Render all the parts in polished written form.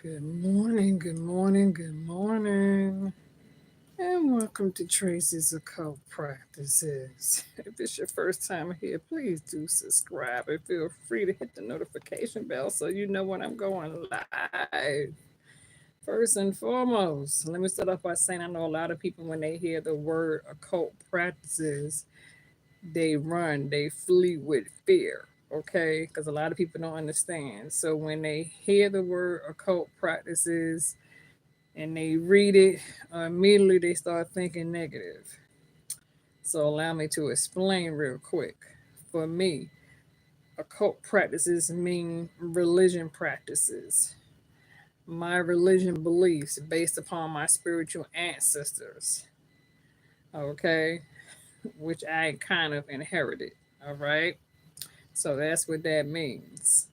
Good morning, good morning, good morning, and welcome to Tracy's Occult Practices. If it's your first time here, please do subscribe and feel free to hit the notification bell so you know when I'm going live. First and foremost, let me start off by saying I know a lot of people, when they hear the word occult practices, they run, they flee with fear, okay? Because a lot of people don't understand. So when they hear the word occult practices and they read it, immediately they start thinking negative. So allow me to explain real quick. For me, occult practices mean religion practices. My religion beliefs based upon my spiritual ancestors, okay, which I kind of inherited, all right? So that's what that means.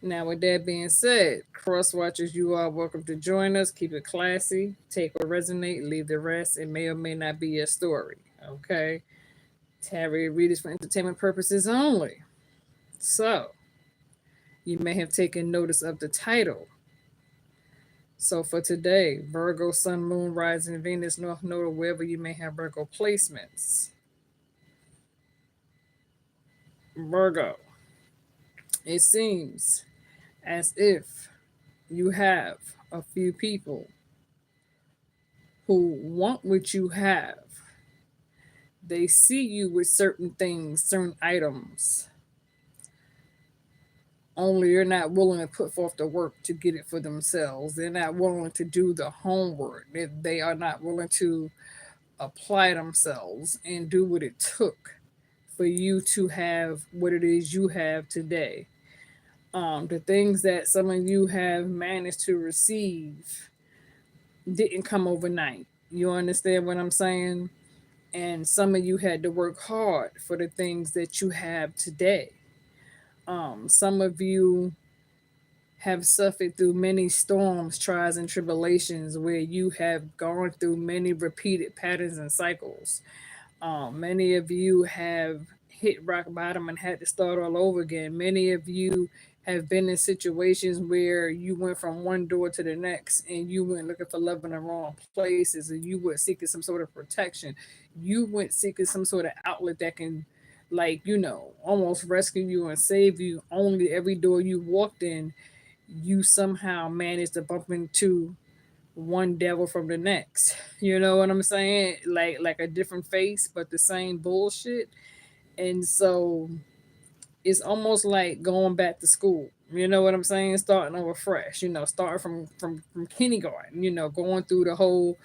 Now, with that being said, cross watchers, you are welcome to join us. Keep it classy. Take what resonate, leave the rest. It may or may not be your story. Okay. Tarot readers for entertainment purposes only. So, you may have taken notice of the title. So, for today, Virgo, Sun, Moon, Rising, Venus, North Node, or wherever you may have Virgo placements. Virgo, it seems as if you have a few people who want what you have. They see you with certain things, certain items, only you're not willing to put forth the work to get it for themselves. They're not willing to do the homework. They are not willing to apply themselves and do what it took for you to have what it is you have today. The things that some of you have managed to receive didn't come overnight. You understand what I'm saying? And some of you had to work hard for the things that you have today. Some of you have suffered through many storms, trials, and tribulations where you have gone through many repeated patterns and cycles. Many of you have hit rock bottom and had to start all over again. Many of you have been in situations where you went from one door to the next and you went looking for love in the wrong places, and you were seeking some sort of protection. You went seeking some sort of outlet that can, like, almost rescue you and save you. Only every door you walked in, you somehow managed to bump into one devil from the next. You know what I'm saying? Like a different face, but the same bullshit. And so it's almost like going back to school. You know what I'm saying? Starting over fresh. Starting from kindergarten. Going through the whole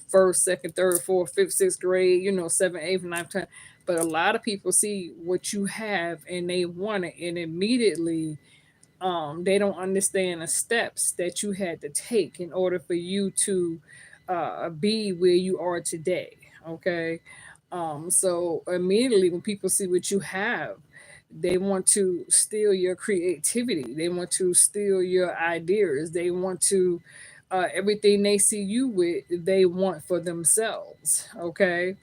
first, second, third, fourth, fifth, sixth grade. Seventh, eighth, ninth, tenth. But a lot of people see what you have and they want it, and immediately they don't understand the steps that you had to take in order for you to be where you are today. Okay. So immediately when people see what you have, they want to steal your creativity. They want to steal your ideas. They want to, everything they see you with, they want for themselves. Okay.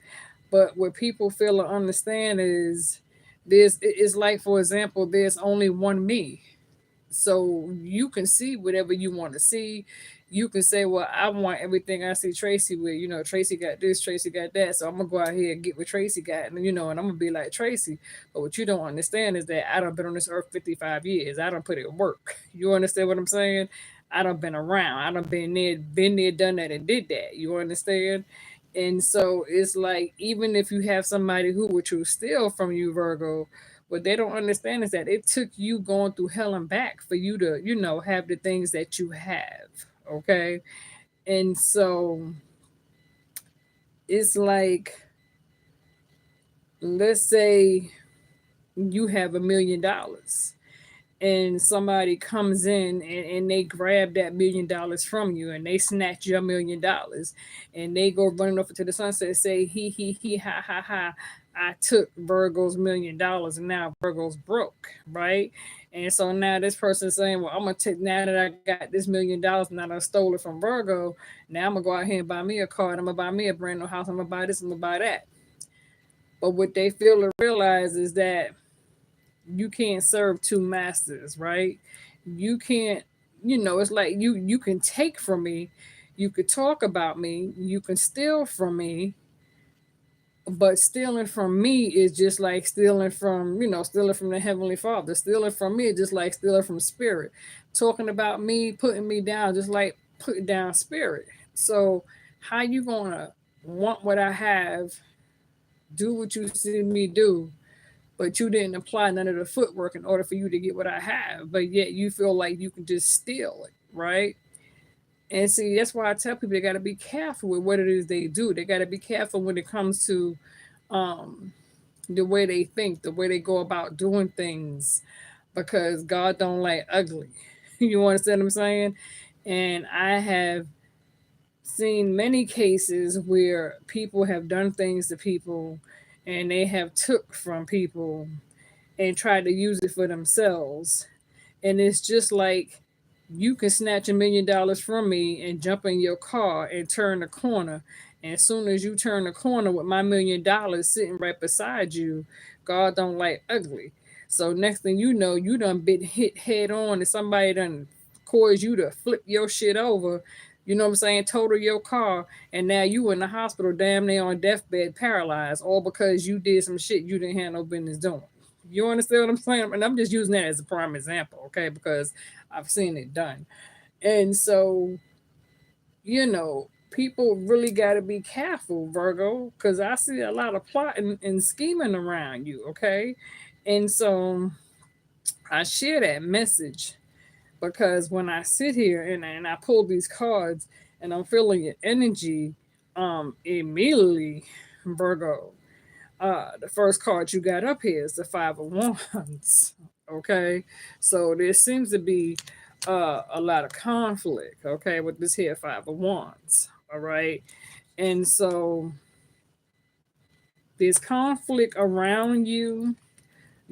But what people fail to understand is it's like, for example, there's only one me, so you can see whatever you want to see. You can say, well, I want everything I see Tracy with. Tracy got this, Tracy got that. So I'm gonna go out here and get what Tracy got, and I'm gonna be like Tracy. But what you don't understand is that I done been on this earth 55 years. I don't put it work. You understand what I'm saying? I done been around. I done been there, done that, and did that. You understand? And so it's like, even if you have somebody who would to steal from you, Virgo, what they don't understand is that it took you going through hell and back for you to, have the things that you have. Okay. And so it's like, let's say you have $1 million and somebody comes in and they grab that $1 million from you and they snatch your $1 million and they go running off into the sunset, say he ha ha ha, I took Virgo's $1 million and now Virgo's broke, right? And so now this person's saying, well, I'm gonna take, now that I got this $1 million and I stole it from Virgo, now I'm gonna go out here and buy me a car, I'm gonna buy me a brand new house, I'm gonna buy this, I'm gonna buy that. But what they fail to realize is that you can't serve two masters, right? You can't it's like you can take from me, you could talk about me, you can steal from me, but stealing from me is just like stealing from the heavenly Father. Stealing from me is just like stealing from spirit. Talking about me, putting me down, just like putting down spirit. So how you gonna want what I have, do what you see me do, but you didn't apply none of the footwork in order for you to get what I have, but yet you feel like you can just steal it, right? And see, that's why I tell people they got to be careful with what it is they do. They got to be careful when it comes to um, the way they think, the way they go about doing things, because God don't like ugly. You understand what I'm saying? And I have seen many cases where people have done things to people and they have took from people and tried to use it for themselves. And it's just like you can snatch $1 million from me and jump in your car and turn the corner. And as soon as you turn the corner with my $1 million sitting right beside you, God don't like ugly. So next thing you know, you done been hit head on and somebody done caused you to flip your shit over. You know what I'm saying? Total your car, and now you in the hospital, damn near on deathbed, paralyzed, all because you did some shit you didn't have no business doing. You understand what I'm saying? And I'm just using that as a prime example, okay? Because I've seen it done. And so, people really got to be careful, Virgo, because I see a lot of plotting and scheming around you, okay? And so I share that message because when I sit here and I pull these cards and I'm feeling your energy, immediately, Virgo, the first card you got up here is the Five of Wands. Okay, so there seems to be a lot of conflict. Okay, with this here Five of Wands. All right, and so there's conflict around you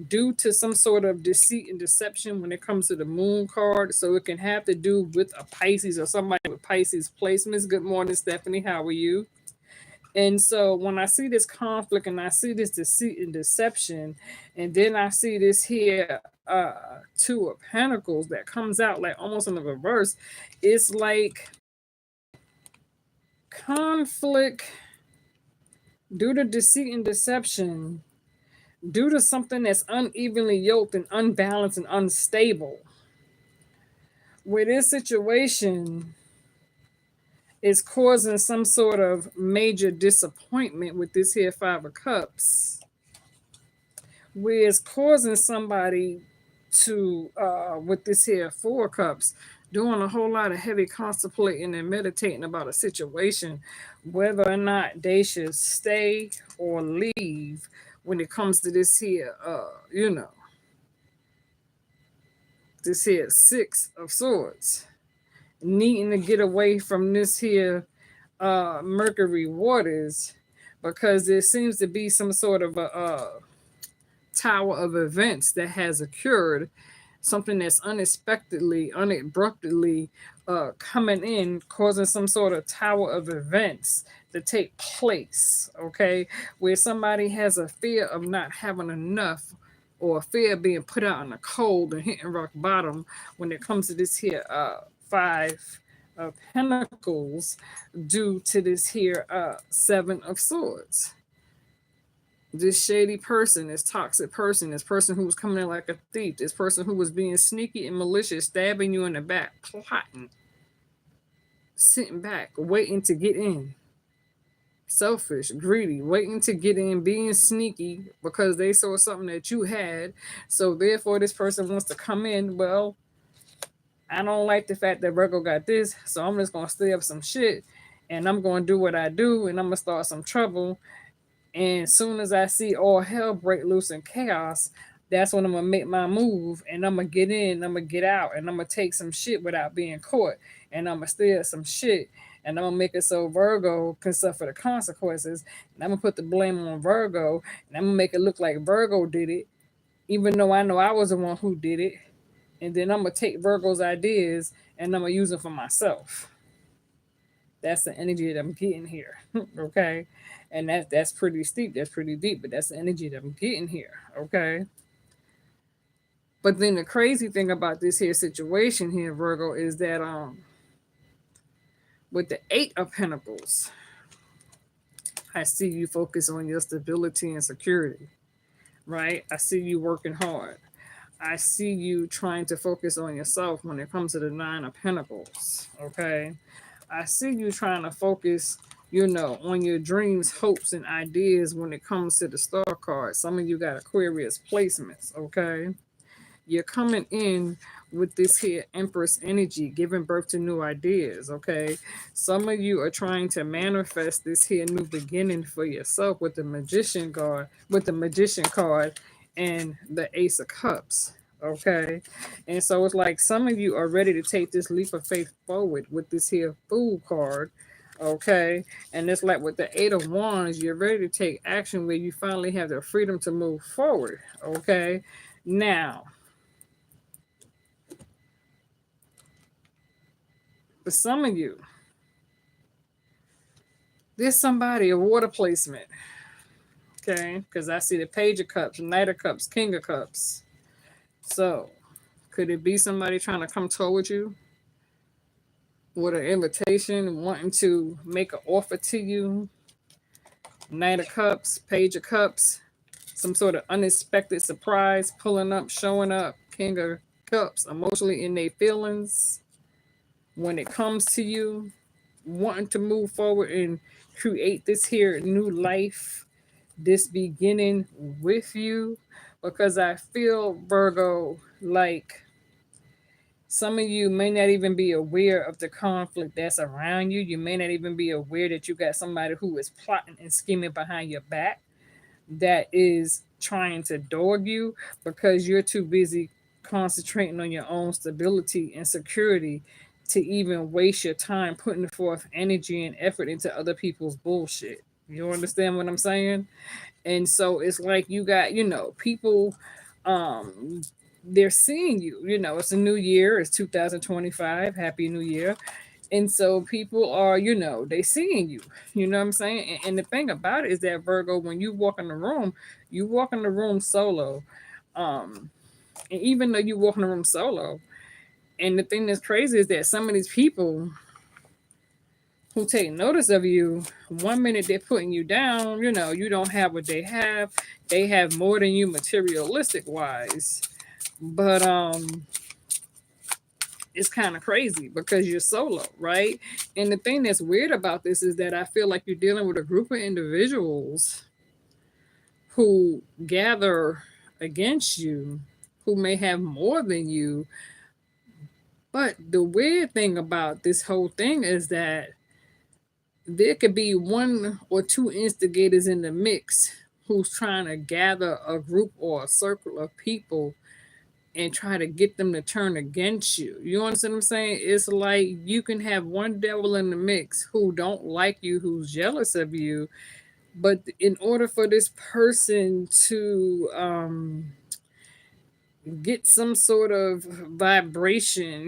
due to some sort of deceit and deception when it comes to the Moon card. So it can have to do with a Pisces or somebody with Pisces placements. Good morning, Stephanie. How are you? And so when I see this conflict and I see this deceit and deception, and then I see this here Two of Pentacles that comes out like almost in the reverse, it's like conflict due to deceit and deception, due to something that's unevenly yoked and unbalanced and unstable. Where this situation is causing some sort of major disappointment with this here Five of Cups, where it's causing somebody to with this here Four Cups doing a whole lot of heavy contemplating and meditating about a situation, whether or not they should stay or leave when it comes to this here this here Six of Swords, needing to get away from this here Mercury waters, because there seems to be some sort of a tower of events that has occurred, something that's unexpectedly, unabruptly coming in, causing some sort of tower of events to take place, okay? Where somebody has a fear of not having enough or a fear of being put out in the cold and hitting rock bottom when it comes to this here Five of Pentacles due to this here Seven of Swords. This shady person, this toxic person, this person who was coming in like a thief, this person who was being sneaky and malicious, stabbing you in the back, plotting, sitting back, waiting to get in, selfish, greedy, waiting to get in, being sneaky because they saw something that you had. So therefore, this person wants to come in. Well, I don't like the fact that Virgo got this, so I'm just gonna stir up some shit, and I'm gonna do what I do, and I'm gonna start some trouble. And as soon as I see all hell break loose in chaos, that's when I'm gonna make my move, and I'm gonna get in, I'm gonna get out, and I'm gonna take some shit without being caught, and I'm gonna steal some shit, and I'm gonna make it so Virgo can suffer the consequences, and I'm gonna put the blame on Virgo, and I'm gonna make it look like Virgo did it, even though I know I was the one who did it, and then I'm gonna take Virgo's ideas and I'm gonna use them for myself. That's the energy that I'm getting here, okay? And that's pretty steep, that's pretty deep, but that's the energy that I'm getting here, okay? But then the crazy thing about this here situation here, Virgo, is that with the Eight of Pentacles, I see you focus on your stability and security, right? I see you working hard. I see you trying to focus on yourself when it comes to the Nine of Pentacles, okay? I see you trying to focus, on your dreams, hopes, and ideas when it comes to the star card. Some of you got Aquarius placements, okay? You're coming in with this here Empress energy, giving birth to new ideas, okay? Some of you are trying to manifest this here new beginning for yourself with the magician card and the Ace of Cups, okay? And so it's like some of you are ready to take this leap of faith forward with this here Fool card, okay? And it's like with the Eight of Wands, you're ready to take action where you finally have the freedom to move forward, okay? Now, for some of you, there's somebody, a water placement, okay? Because I see the Page of Cups, Knight of Cups, King of Cups. So, could it be somebody trying to come toward you with an invitation, wanting to make an offer to you? Knight of Cups, Page of Cups, some sort of unexpected surprise, pulling up, showing up. King of Cups, emotionally in their feelings when it comes to you, wanting to move forward and create this here new life, this beginning with you. Because I feel, Virgo, like some of you may not even be aware of the conflict that's around you. You may not even be aware that you got somebody who is plotting and scheming behind your back, that is trying to dog you because you're too busy concentrating on your own stability and security to even waste your time putting forth energy and effort into other people's bullshit. You understand what I'm saying? And so it's like you got, people, um they're seeing you. It's a new year, it's 2025, happy new year. And so people are, they seeing you. You know what I'm saying? And the thing about it is that, Virgo, when you walk in the room, you walk in the room solo. And even though you walk in the room solo, and the thing that's crazy is that some of these people who take notice of you, one minute they're putting you down, you don't have what they have more than you materialistic wise. But it's kind of crazy because you're solo, right? And the thing that's weird about this is that I feel like you're dealing with a group of individuals who gather against you, who may have more than you. But the weird thing about this whole thing is that there could be one or two instigators in the mix who's trying to gather a group or a circle of people and try to get them to turn against you. You understand what I'm saying? It's like you can have one devil in the mix who don't like you, who's jealous of you, but in order for this person to get some sort of vibration,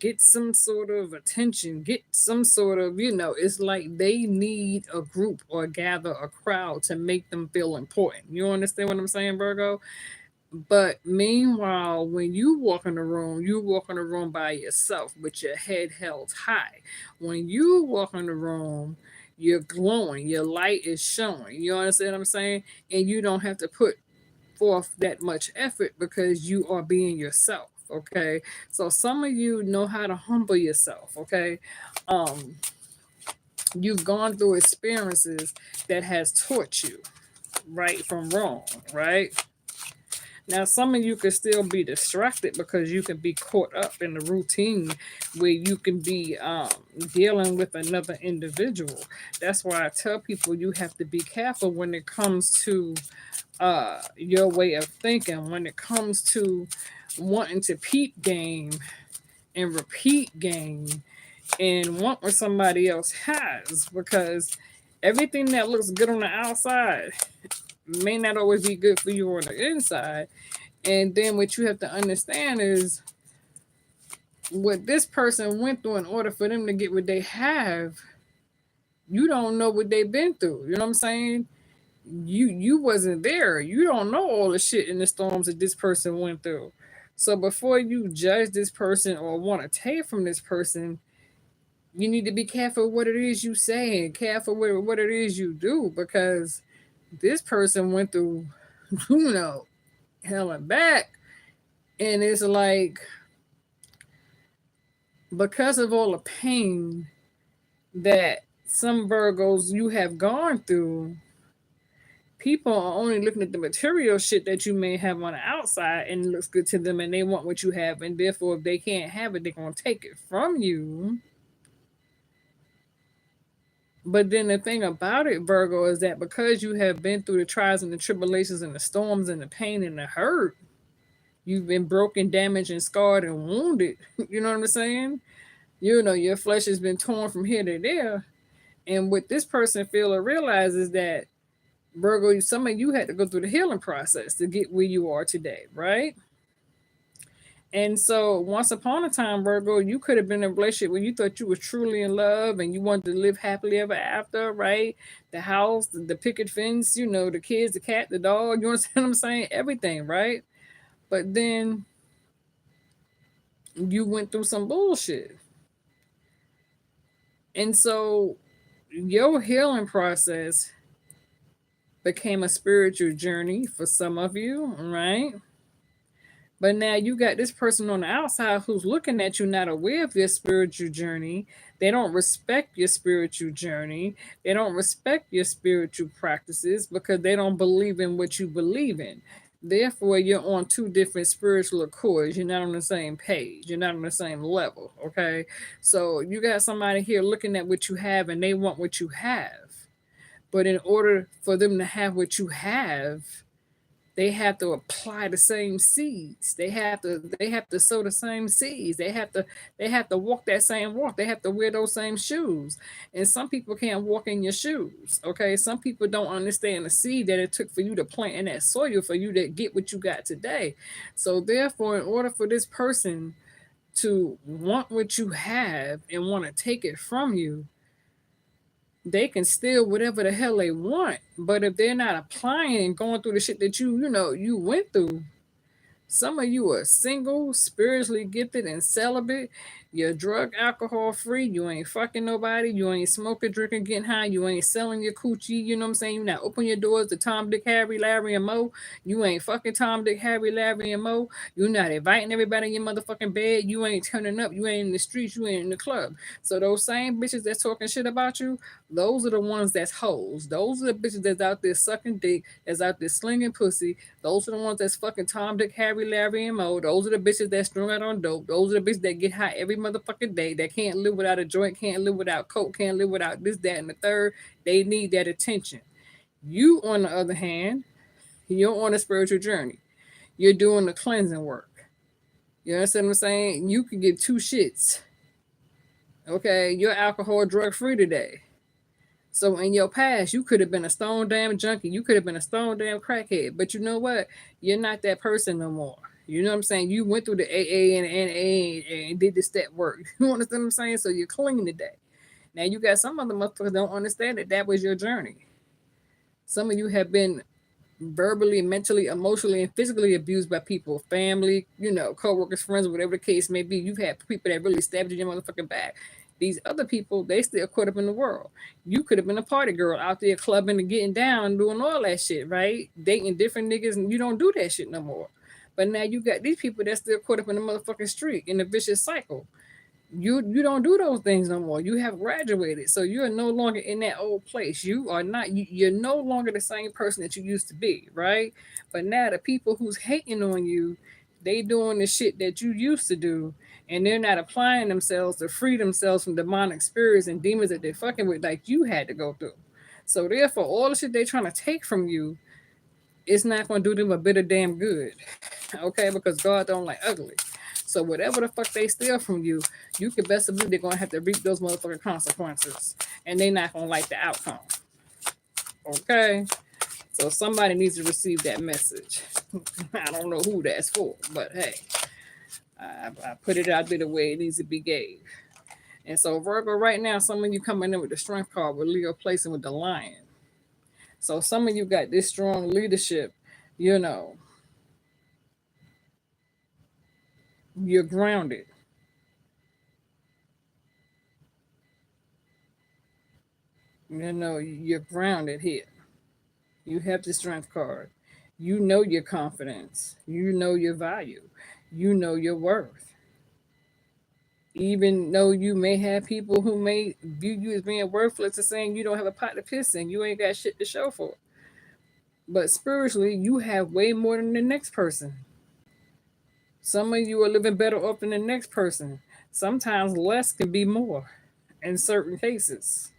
get some sort of attention, get some sort of, it's like they need a group or gather a crowd to make them feel important. You understand what I'm saying, Virgo? But meanwhile, when you walk in the room, you walk in the room by yourself with your head held high. When you walk in the room, you're glowing, your light is showing. You understand what I'm saying? And you don't have to put forth that much effort because you are being yourself. Okay. So some of you know how to humble yourself. Okay. Um, you've gone through experiences that has taught you right from wrong, right? Now, some of you could still be distracted because you can be caught up in the routine where you can be dealing with another individual. That's why I tell people you have to be careful when it comes to your way of thinking, when it comes to wanting to peep game and repeat game and want what somebody else has, because everything that looks good on the outside may not always be good for you on the inside. And then what you have to understand is what this person went through in order for them to get what they have. You don't know what they've been through. You know what I'm saying? You wasn't there. You don't know all the shit and the storms that this person went through. So before you judge this person or want to take from this person, you need to be careful what it is you say and careful with what it is you do, because this person went through, you know, hell and back. And it's like, because of all the pain that some Virgos you have gone through, people are only looking at the material shit that you may have on the outside and it looks good to them and they want what you have. And therefore, if they can't have it, they're going to take it from you. But then the thing about it, Virgo, is that because you have been through the trials and the tribulations and the storms and the pain and the hurt, you've been broken, damaged, and scarred and wounded. You know what I'm saying? You know, your flesh has been torn from here to there. And what this person feel or realize is that, Virgo, some of you had to go through the healing process to get where you are today, right? And so once upon a time, Virgo, you could have been in a relationship where you thought you were truly in love and you wanted to live happily ever after, right? The house, the picket fence, you know, the kids, the cat, the dog, you understand what I'm saying? Everything, right? But then you went through some bullshit. And so your healing process became a spiritual journey for some of you, right? But now you got this person on the outside who's looking at you, not aware of your spiritual journey. They don't respect your spiritual journey. They don't respect your spiritual practices because they don't believe in what you believe in. Therefore, you're on two different spiritual accords. You're not on the same page. You're not on the same level. Okay. So you got somebody here looking at what you have and they want what you have. But in order for them to have what you have, they have to apply the same seeds. They have to sow the same seeds. They have to walk that same walk. They have to wear those same shoes. And some people can't walk in your shoes. Okay. Some people don't understand the seed that it took for you to plant in that soil for you to get what you got today. So therefore, in order for this person to want what you have and want to take it from you, they can steal whatever the hell they want. But if they're not applying and going through the shit that you went through, some of you are single, spiritually gifted, and celibate. You're drug, alcohol free. You ain't fucking nobody. You ain't smoking, drinking, getting high. You ain't selling your coochie. You know what I'm saying? You not open your doors to Tom, Dick, Harry, Larry, and Mo. You ain't fucking Tom, Dick, Harry, Larry, and Mo. You not inviting everybody in your motherfucking bed. You ain't turning up. You ain't in the streets. You ain't in the club. So those same bitches that's talking shit about you, those are the ones that's hoes. Those are the bitches that's out there sucking dick, that's out there slinging pussy. Those are the ones that's fucking Tom, Dick, Harry, Larry, and Mo. Those are the bitches that strung out on dope. Those are the bitches that get high every motherfucking day. That can't live without a joint, can't live without coke, can't live without this, that, and the third. They need that attention. You, on the other hand, you're on a spiritual journey. You're doing the cleansing work. You understand what I'm saying? You can get two shits. Okay, you're alcohol drug free today. So in your past, you could have been a stone damn junkie. You could have been a stone damn crackhead. But you know what? You're not that person no more. You know what I'm saying? You went through the AA and NA and did the step work. You understand what I'm saying? So you're clean today. Now you got some other motherfuckers don't understand that was your journey. Some of you have been verbally, mentally, emotionally, and physically abused by people, family, co-workers, friends, whatever the case may be. You've had people that really stabbed you in your motherfucking back. These other people, they still caught up in the world. You could have been a party girl out there clubbing and getting down and doing all that shit, right? Dating different niggas, and you don't do that shit no more. But now you got these people that still caught up in the motherfucking street in a vicious cycle. You don't do those things no more. You have graduated, so you are no longer in that old place. You're no longer the same person that you used to be, right? But now the people who's hating on you, they doing the shit that you used to do, and they're not applying themselves to free themselves from demonic spirits and demons that they're fucking with, like you had to go through. So therefore, all the shit they're trying to take from you, it's not going to do them a bit of damn good, okay? Because God don't like ugly. So whatever the fuck they steal from you, you can best believe they're gonna have to reap those motherfucking consequences, and they're not gonna like the outcome. Okay, so somebody needs to receive that message. I don't know who that's for, but hey, I put it out there the way it needs to be gave. And so Virgo, right now, some of you coming in with the Strength card with Leo placing with the Lion. So some of you got this strong leadership, you know, You're grounded. You're grounded here. You have the strength card. You know your confidence. You know your value. You know your worth. Even though you may have people who may view you as being worthless and saying you don't have a pot to piss in, you ain't got shit to show for it. But spiritually, you have way more than the next person. Some of you are living better off than the next person. Sometimes less can be more in certain cases.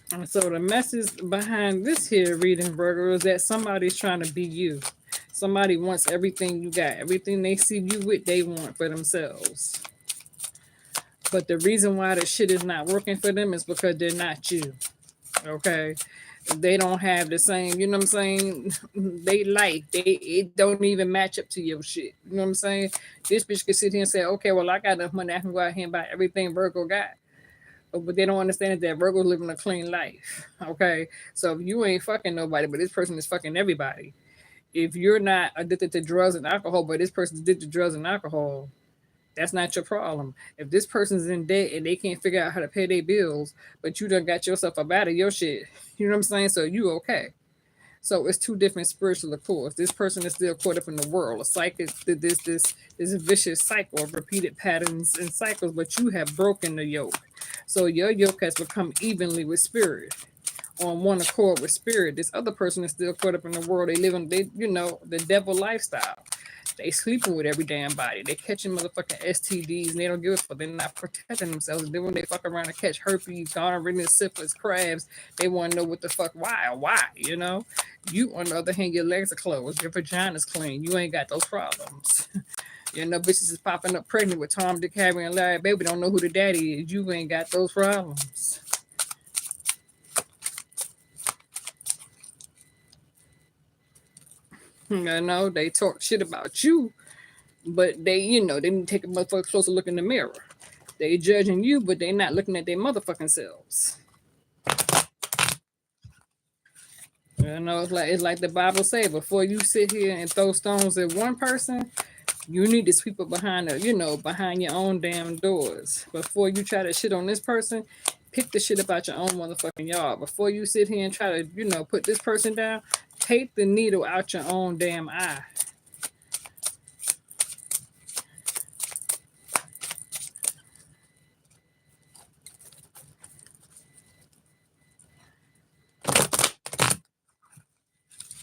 And so the message behind this here reading, Virgo, is that somebody's trying to be you. Somebody wants everything you got. Everything they see you with, they want for themselves. But the reason why the shit is not working for them is because they're not you. Okay? They don't have the same, you know what I'm saying? They like, it don't even match up to your shit. You know what I'm saying? This bitch can sit here and say, okay, well, I got enough money, I can go out here and buy everything Virgo got. But they don't understand that Virgo's living a clean life. Okay? So if you ain't fucking nobody, but this person is fucking everybody. If you're not addicted to drugs and alcohol, but this person's addicted to drugs and alcohol, that's not your problem. If this person's in debt and they can't figure out how to pay their bills, but you done got yourself up out of your shit, you know what I'm saying? So you okay. So it's two different spiritual accords. This person is still caught up in the world. A cycle, this vicious cycle of repeated patterns and cycles, but you have broken the yoke. So your yoke has become evenly with spirit, on one accord with spirit. This other person is still caught up in the world. They live in the devil lifestyle. They sleeping with every damn body. They catching motherfucking STDs and they don't give a fuck. They're not protecting themselves. Then when they fuck around and catch herpes, gonorrhea, syphilis, crabs, they want to know what the fuck, why, You, on the other hand, your legs are closed. Your vagina's clean. You ain't got those problems. Bitches is popping up pregnant with Tom, Dick, Harry, and Larry. Baby don't know who the daddy is. You ain't got those problems. They talk shit about you, but they need to take a motherfucker closer look in the mirror. They judging you, but they not looking at their motherfucking selves. It's like the Bible say, before you sit here and throw stones at one person, you need to sweep it behind your own damn doors. Before you try to shit on this person, pick the shit about your own motherfucking yard. Before you sit here and try to, put this person down, take the needle out your own damn eye.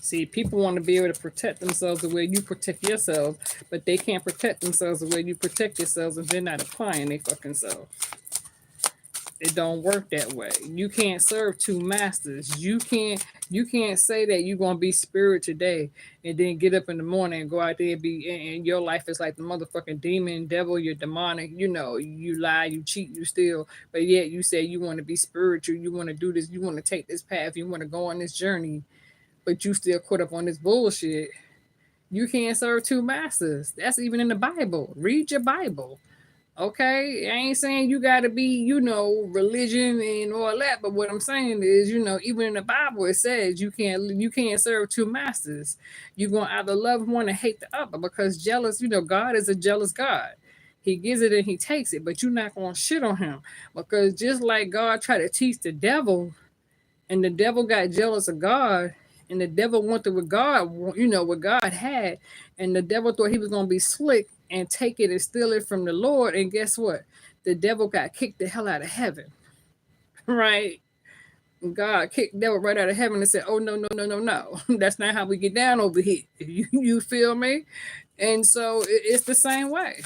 See, people want to be able to protect themselves the way you protect yourself, but they can't protect themselves the way you protect yourselves if they're not applying their fucking self. It don't work that way. You can't serve two masters. You can't say that you're gonna be spirit today and then get up in the morning and go out there and and your life is like the motherfucking demon, devil, you're demonic, you lie, you cheat, you steal, but yet you say you want to be spiritual, you want to do this, you want to take this path, you want to go on this journey, but you still caught up on this bullshit. You can't serve two masters. That's even in the Bible. Read your Bible. Okay, I ain't saying you got to be, religion and all that, but what I'm saying is, even in the Bible it says you can't serve two masters. You're gonna either love one and hate the other because jealous. God is a jealous God. He gives it and he takes it, but you're not gonna shit on him because just like God tried to teach the devil, and the devil got jealous of God, and the devil wanted what God had, and the devil thought he was gonna be slick and take it and steal it from the Lord, and guess what? The devil got kicked the hell out of heaven, right? God kicked the devil right out of heaven and said, "Oh no, no, no, no, no! That's not how we get down over here." You feel me? And so it's the same way.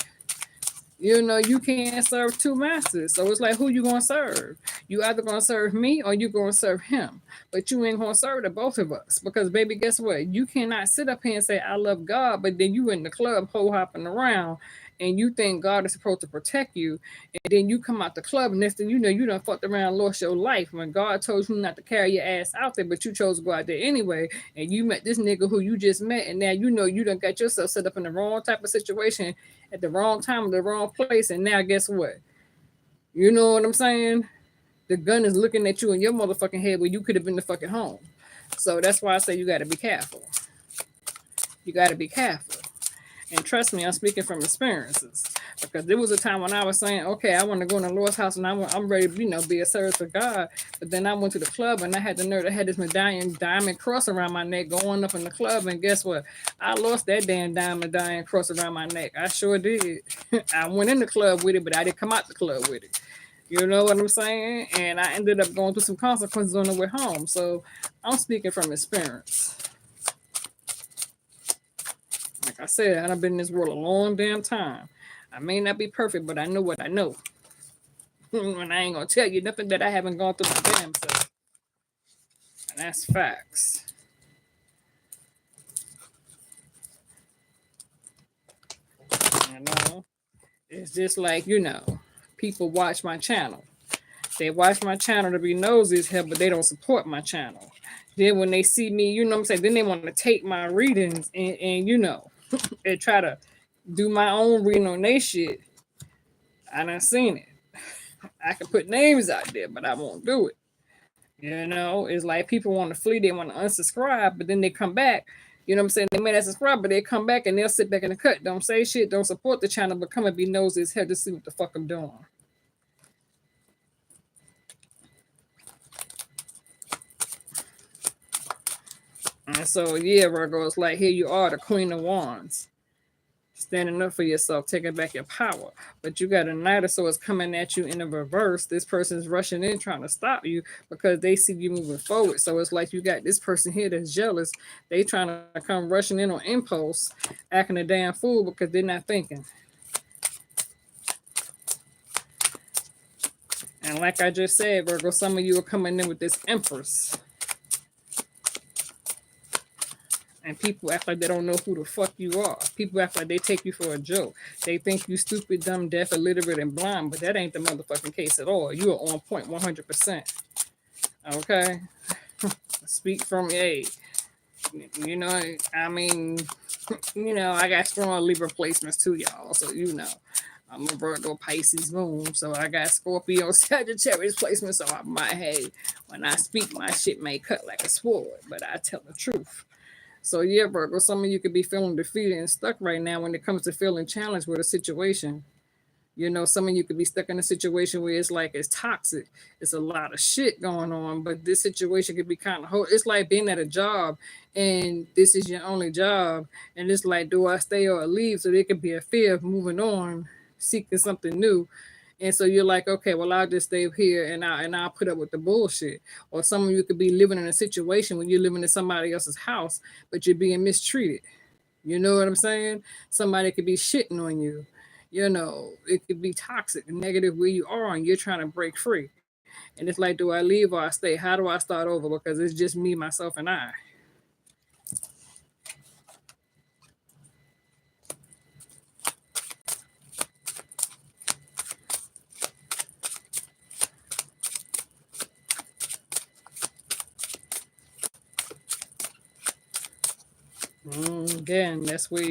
You can't serve two masters. So it's like, who you gonna serve? You either gonna serve me or you gonna serve him. But you ain't gonna serve the both of us. Because baby, guess what? You cannot sit up here and say, I love God, but then you in the club ho hopping around and you think God is supposed to protect you, and then you come out the club, and next thing you know, you done fucked around and lost your life when God told you not to carry your ass out there, but you chose to go out there anyway, and you met this nigga who you just met, and now you know you done got yourself set up in the wrong type of situation at the wrong time, in the wrong place, and now guess what? You know what I'm saying? The gun is looking at you in your motherfucking head where you could have been the fucking home. So that's why I say you got to be careful. You got to be careful. And trust me, I'm speaking from experiences. Because there was a time when I was saying, okay, I want to go in the Lord's house and I'm ready to, be a servant for God. But then I went to the club and I had the nerve. I had this medallion diamond cross around my neck going up in the club. And guess what? I lost that damn diamond cross around my neck. I sure did. I went in the club with it, but I didn't come out the club with it. You know what I'm saying? And I ended up going through some consequences on the way home. So I'm speaking from experience. Like I said, I've been in this world a long damn time. I may not be perfect, but I know what I know. And I ain't gonna tell you nothing that I haven't gone through my damn self. And that's facts. You know? It's just like, people watch my channel. They watch my channel to be nosy as hell, but they don't support my channel. Then when they see me, you know what I'm saying, then they want to take my readings and and try to do my own reading on their shit. I done seen it. I can put names out there, but I won't do it. It's like people want to flee, they want to unsubscribe, but then they come back. You know what I'm saying? They may not subscribe, but they come back and they'll sit back in the cut. Don't say shit, don't support the channel, but come and be nosy as hell to see what the fuck I'm doing. And so, yeah, Virgo, it's like, here you are, the Queen of Wands, standing up for yourself, taking back your power. But you got a Knight, so it's coming at you in a reverse. This person's rushing in, trying to stop you because they see you moving forward. So it's like you got this person here that's jealous. They trying to come rushing in on impulse, acting a damn fool because they're not thinking. And like I just said, Virgo, some of you are coming in with this Empress. And people act like they don't know who the fuck you are. People act like they take you for a joke. They think you stupid, dumb, deaf, illiterate, and blind, but that ain't the motherfucking case at all. You are on point 100%. Okay? Speak from age. I got strong Libra placements too, y'all. So, I'm a Virgo Pisces moon, so I got Scorpio Sagittarius placement. So when I speak, my shit may cut like a sword, but I tell the truth. So yeah, Virgo, some of you could be feeling defeated and stuck right now when it comes to feeling challenged with a situation. Some of you could be stuck in a situation where it's like it's toxic. It's a lot of shit going on, but this situation could be kind of it's like being at a job and this is your only job. And it's like, do I stay or leave? So there could be a fear of moving on, seeking something new. And so you're like, okay, well, I'll just stay here and I'll put up with the bullshit. Or some of you could be living in a situation when you're living in somebody else's house, but you're being mistreated. You know what I'm saying? Somebody could be shitting on you. It could be toxic and negative where you are and you're trying to break free. And it's like, do I leave or I stay? How do I start over? Because it's just me, myself, and I. Again, that's where,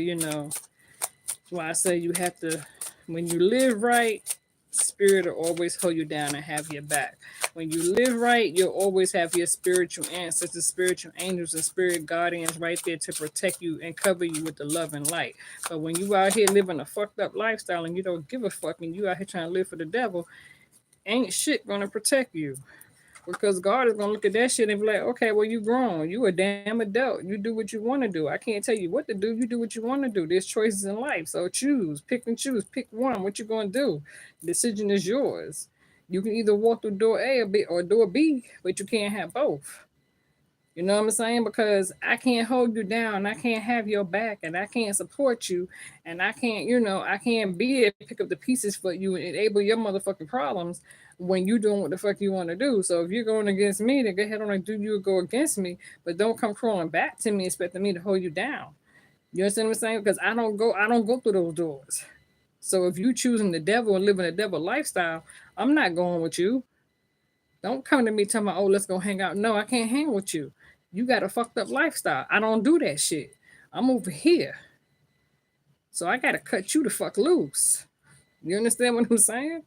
why I say you have to, when you live right, spirit will always hold you down and have your back. When you live right, you'll always have your spiritual ancestors, spiritual angels, and spirit guardians right there to protect you and cover you with the love and light. But when you out here living a fucked up lifestyle and you don't give a fuck and you out here trying to live for the devil, ain't shit gonna protect you. Because God is gonna look at that shit and be like, okay, well, you grown, you a damn adult, you do what you want to do. I can't tell you what to do. You do what you want to do. There's choices in life, so choose, pick and choose, pick one. What you gonna do? The decision is yours. You can either walk through door A or door B, but you can't have both. You know what I'm saying? Because I can't hold you down. I can't have your back and I can't support you. And I can't, I can't be there, pick up the pieces for you and enable your motherfucking problems when you doing what the fuck you want to do. So if you're going against me, then go ahead on and do you go against me. But don't come crawling back to me expecting me to hold you down. You understand what I'm saying? Because I don't go through those doors. So if you choosing the devil and living a devil lifestyle, I'm not going with you. Don't come to me telling me, oh, let's go hang out. No, I can't hang with you. You got a fucked up lifestyle. I don't do that shit. I'm over here. So I gotta cut you the fuck loose. You understand what I'm saying?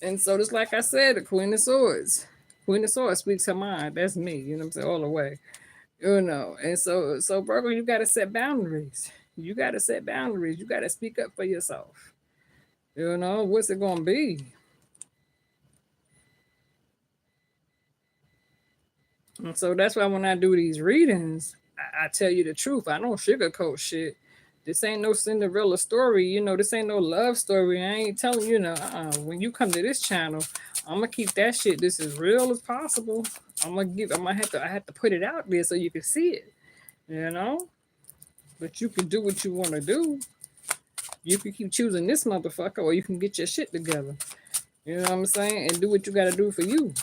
And so just like I said, the Queen of Swords. Queen of Swords speaks her mind. That's me, you know what I'm saying? All the way. You know. And so Virgo, you gotta set boundaries. You gotta set boundaries. You gotta speak up for yourself. You know, what's it gonna be? And so that's why when I do these readings, I tell you the truth. I don't sugarcoat shit. This ain't no Cinderella story. You know, this ain't no love story. I ain't telling you, when you come to this channel, I'm gonna keep that shit this as real as possible. I have to put it out there so you can see it, you know? But you can do what you want to do. You can keep choosing this motherfucker, or you can get your shit together. You know what I'm saying? And do what you gotta do for you.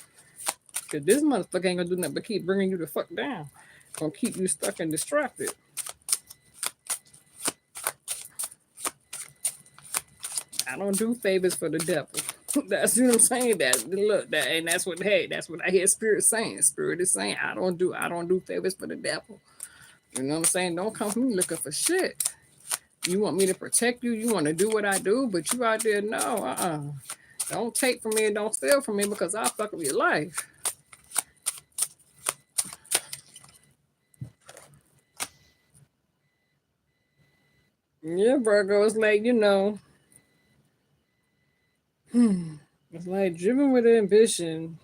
Cause this motherfucker ain't gonna do nothing but keep bringing you the fuck down. Gonna keep you stuck and distracted. I don't do favors for the devil. That's what I'm saying. That's what I hear Spirit saying. Spirit is saying, I don't do favors for the devil. You know what I'm saying? Don't come from me looking for shit. You want me to protect you, you want to do what I do, but you out there, no, don't take from me and don't steal from me because I'll fuck up your life. Yeah, Virgo, it's like, it's like driven with ambition.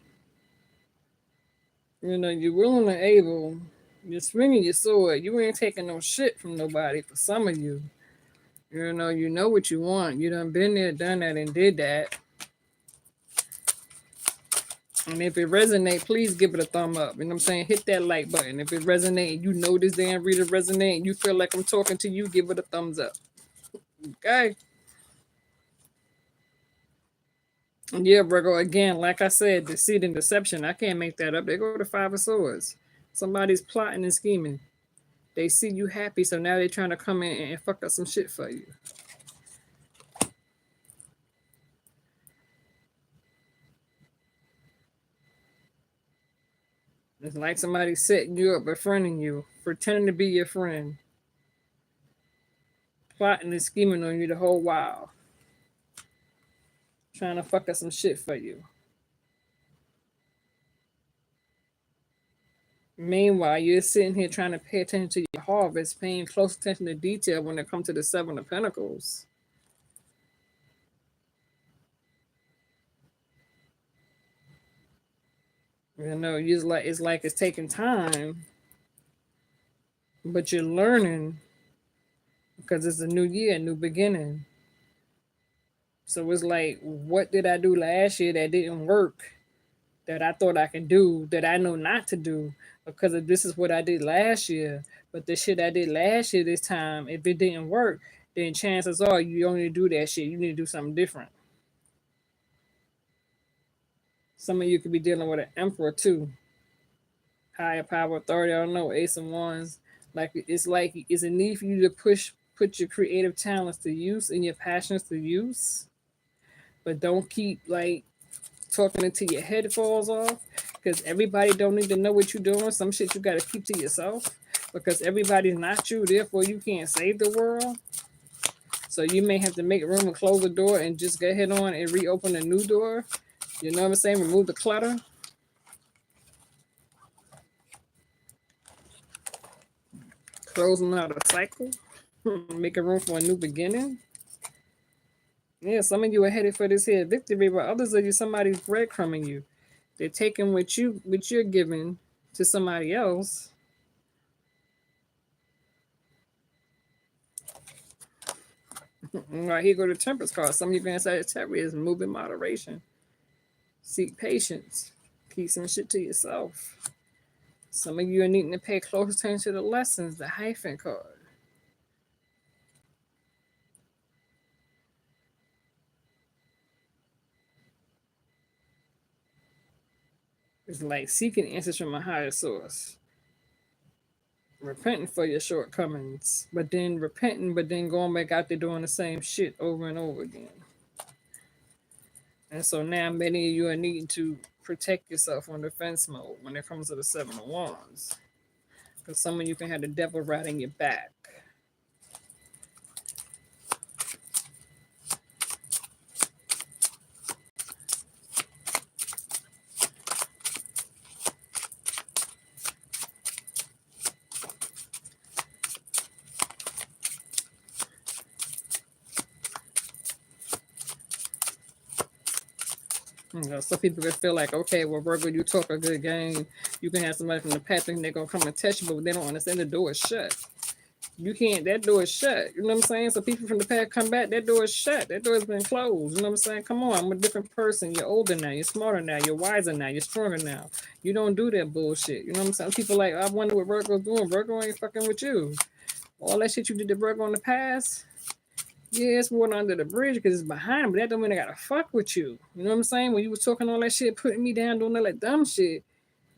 You're willing and able. You're swinging your sword. You ain't taking no shit from nobody for some of you. You know what you want. You done been there, done that, and did that. And if it resonate, please give it a thumb up. You know what I'm saying? Hit that like button. If it resonate, you know this damn reader resonate, and you feel like I'm talking to you, give it a thumbs up. Okay? Yeah, Virgo, again, like I said, deceit and deception. I can't make that up. They go to Five of Swords. Somebody's plotting and scheming. They see you happy, so now they're trying to come in and fuck up some shit for you. It's like somebody setting you up, befriending you, pretending to be your friend, plotting and scheming on you the whole while, trying to fuck up some shit for you. Meanwhile, you're sitting here trying to pay attention to your harvest, paying close attention to detail when it comes to the Seven of Pentacles. It's like it's taking time, but you're learning because it's a new year, a new beginning. So it's like, what did I do last year that didn't work? That I thought I can do, that I know not to do, because of this is what I did last year. But the shit I did last year, this time, if it didn't work, then chances are you don't need to do that shit. You need to do something different. Some of you could be dealing with an emperor too. Higher power, authority, I don't know, Ace of Wands. Like it's a need for you to put your creative talents to use and your passions to use. But don't keep like talking until your head falls off. Because everybody don't need to know what you're doing. Some shit you gotta keep to yourself. Because everybody's not you, therefore you can't save the world. So you may have to make room and close the door and just go ahead on and reopen a new door. You know what I'm saying? Remove the clutter. Closing out a cycle. Making room for a new beginning. Yeah, some of you are headed for this here victory, but others of you, somebody's breadcrumbing you. They're taking what you're giving to somebody else. Right, here go the Temperance card. Some of you going to Sagittarius, move in moderation. Seek patience. Keep some shit to yourself. Some of you are needing to pay close attention to the lessons, the hyphen card. It's like seeking answers from a higher source. repenting for your shortcomings, but then repenting, but then going back out there doing the same shit over and over again. And so now many of you are needing to protect yourself on defense mode when it comes to the Seven of Wands. Because some of you can have the devil riding your back. You know, some people can feel like, okay, well, Virgo, you talk a good game. You can have somebody from the past and they're going to come and test you, but they don't understand the door is shut. You can't, that door is shut. You know what I'm saying? So people from the past come back, that door is shut. That door has been closed. You know what I'm saying? Come on, I'm a different person. You're older now. You're smarter now. You're wiser now. You're stronger now. You don't do that bullshit. You know what I'm saying? People like, I wonder what Virgo's doing. Virgo ain't fucking with you. All that shit you did to Virgo in the past, yeah, it's water under the bridge because it's behind him, but that don't mean I gotta fuck with you. You know what I'm saying? When you was talking all that shit, putting me down, doing all that dumb shit,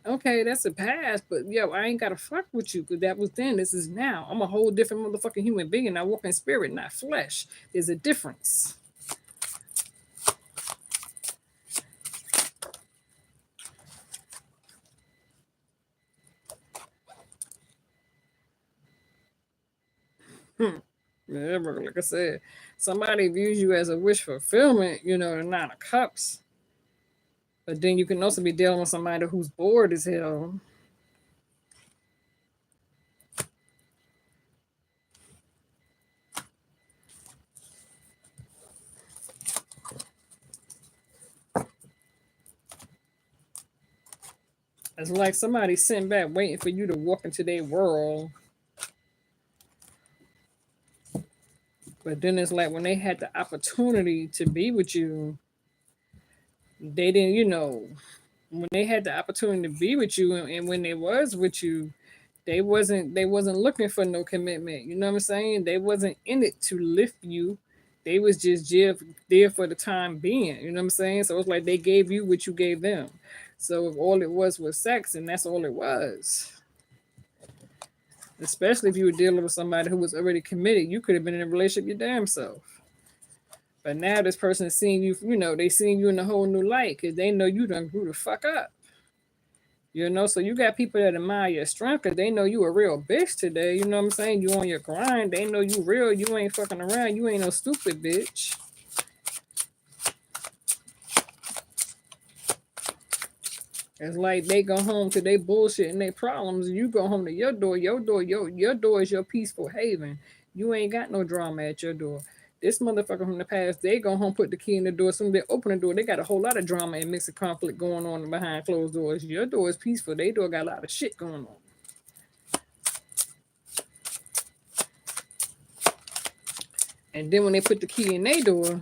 okay, that's a past, but yo, I ain't gotta fuck with you because that was then. This is now. I'm a whole different motherfucking human being. I walk in spirit, not flesh. There's a difference. Yeah, bro, like I said, somebody views you as a wish fulfillment, you know, the Nine of Cups. But then you can also be dealing with somebody who's bored as hell. It's like somebody sitting back waiting for you to walk into their world. But then it's like when they had the opportunity to be with you, they didn't, you know, when they had the opportunity to be with you and when they was with you, they wasn't looking for no commitment. You know what I'm saying? They wasn't in it to lift you. They was just there for the time being. You know what I'm saying? So it's like they gave you what you gave them. So if all it was sex, and that's all it was. Especially if you were dealing with somebody who was already committed, you could have been in a relationship your damn self. But now this person is seeing you, you know, they seeing you in a whole new light because they know you done grew the fuck up. You know, so you got people that admire your strength because they know you a real bitch today. You know what I'm saying? You on your grind. They know you real. You ain't fucking around. You ain't no stupid bitch. It's like they go home to their bullshit and their problems, and you go home to your door. Your door is your peaceful haven. You ain't got no drama at your door. This motherfucker from the past, they go home, put the key in the door. Soon they open the door, they got a whole lot of drama and mix of conflict going on behind closed doors. Your door is peaceful. Their door got a lot of shit going on. And then when they put the key in their door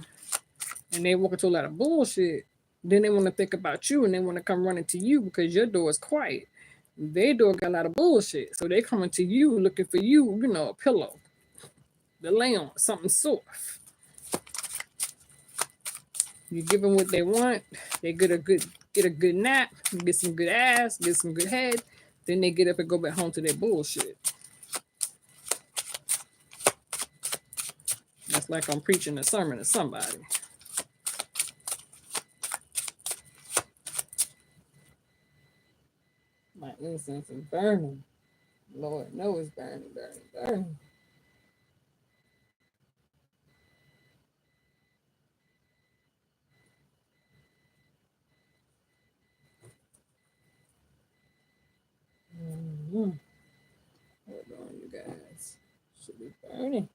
and they walk into a lot of bullshit, then they want to think about you and they want to come running to you because your door is quiet. Their door got a lot of bullshit. So they coming to you looking for you, you know, a pillow to lay on, something soft. You give them what they want, they get a good nap, get some good ass, get some good head, then they get up and go back home to their bullshit. That's like I'm preaching a sermon to somebody. My incense is burning. Lord knows it's burning, burning, burning. Mm-hmm. Hold on, you guys. Should be burning.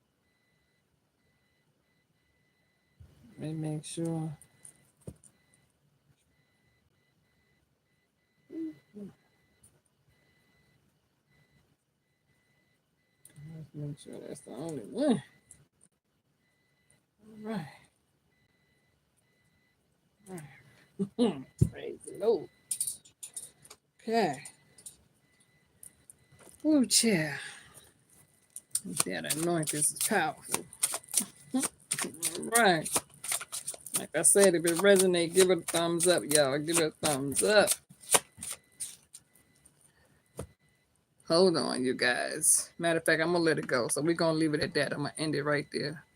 Let me make sure. Let's make sure that's the only one. All right. All right. Praise the Lord. Okay. Ooh, chair. That anointing is powerful. All right. Like I said, if it resonates, give it a thumbs up, y'all. Give it a thumbs up. Hold on, you guys. Matter of fact, I'm gonna let it go. So we're gonna leave it at that. I'm gonna end it right there.